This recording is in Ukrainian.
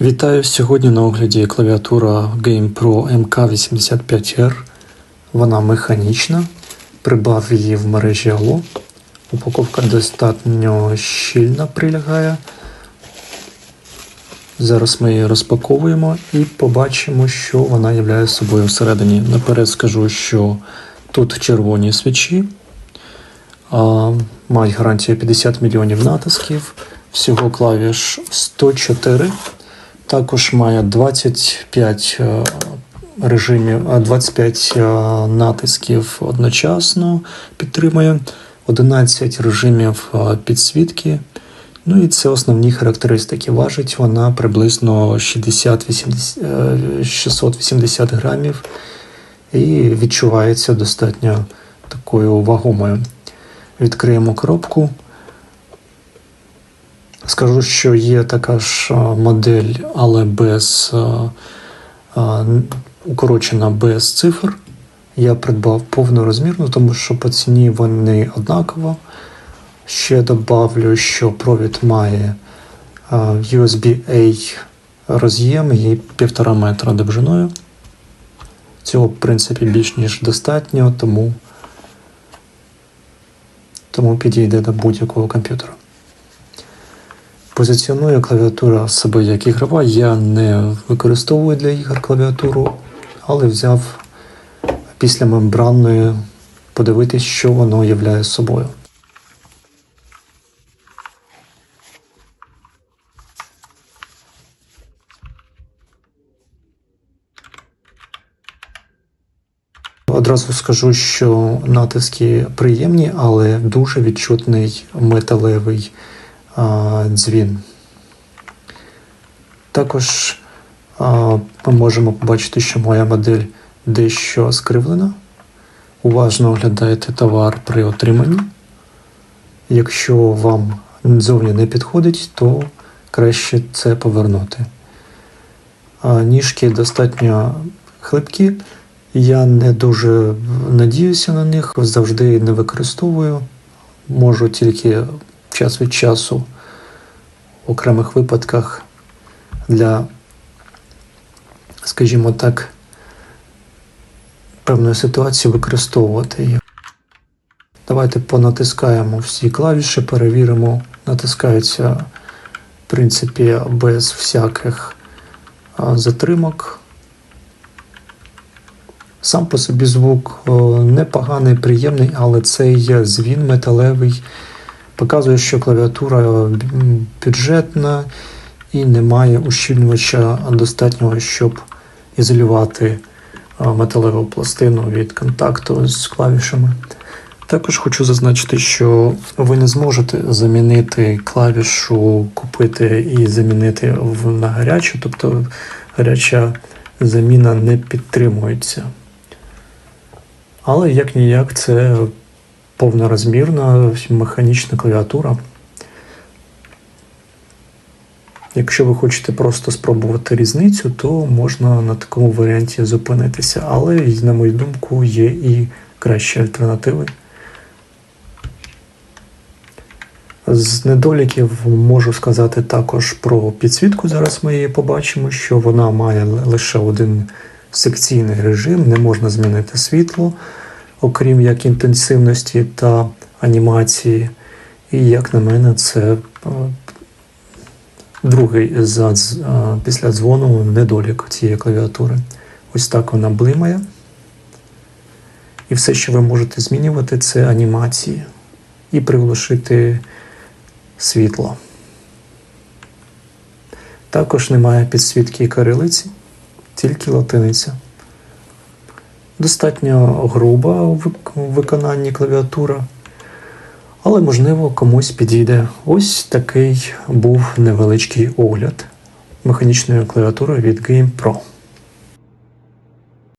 Вітаю! Сьогодні на огляді клавіатура GamePro MK85R. Вона механічна. Придбав її в мережі Allo. Упаковка достатньо щільно прилягає. Зараз ми її розпаковуємо і побачимо, що вона являє собою всередині. Наперед скажу, що тут червоні свічі. Мають гарантію 50 мільйонів натисків. Всього клавіш 104. Також має 25 режимів, 25 натисків одночасно підтримує, 11 режимів підсвітки. Ну і це основні характеристики. Важить вона приблизно 680 грамів і відчувається достатньо такою вагомою. Відкриємо коробку. Скажу, що є така ж модель, але укорочена без цифр. Я придбав повнорозмірну, тому що по ціні вони однаково. Ще добавлю, що провід має USB-A роз'єм і 1,5 метра довжиною. Цього, в принципі, більш ніж достатньо, тому підійде до будь-якого комп'ютера. Позиціонує клавіатура себе як ігрова. Я не використовую для ігор клавіатуру, але взяв після мембранної подивитись, що воно являє собою. Одразу скажу, що натиски приємні, але дуже відчутний металевий дзвін. Також ми можемо побачити, що моя модель дещо скривлена. Уважно оглядайте товар при отриманні. Якщо вам зовні не підходить, то краще це повернути. Ніжки достатньо хлипкі. Я не дуже надіюся на них, завжди не використовую. Можу тільки час від часу в окремих випадках для, скажімо так, певної ситуації використовувати їх. Давайте понатискаємо всі клавіші, перевіримо. Натискаються, в принципі, без всяких затримок. Сам по собі звук непоганий, приємний, але цей дзвін металевий показує, що клавіатура бюджетна і немає ущільнювача достатнього, щоб ізолювати металеву пластину від контакту з клавішами. Також хочу зазначити, що ви не зможете замінити клавішу, купити і замінити на гарячу, тобто гаряча заміна не підтримується. Але як-ніяк це повнорозмірна механічна клавіатура. Якщо ви хочете просто спробувати різницю, то можна на такому варіанті зупинитися. Але, на мою думку, є і кращі альтернативи. З недоліків можу сказати також про підсвітку. Зараз ми її побачимо, що вона має лише один секційний режим, не можна змінити світло, окрім як інтенсивності та анімації. І, як на мене, це другий після дзвону недолік цієї клавіатури. Ось так вона блимає. І все, що ви можете змінювати, це анімації. І приглушити світло. Також немає підсвітки кирилиці, тільки латиниця. Достатньо груба у виконанні клавіатура, але, можливо, комусь підійде. Ось такий був невеличкий огляд механічної клавіатури від GamePro.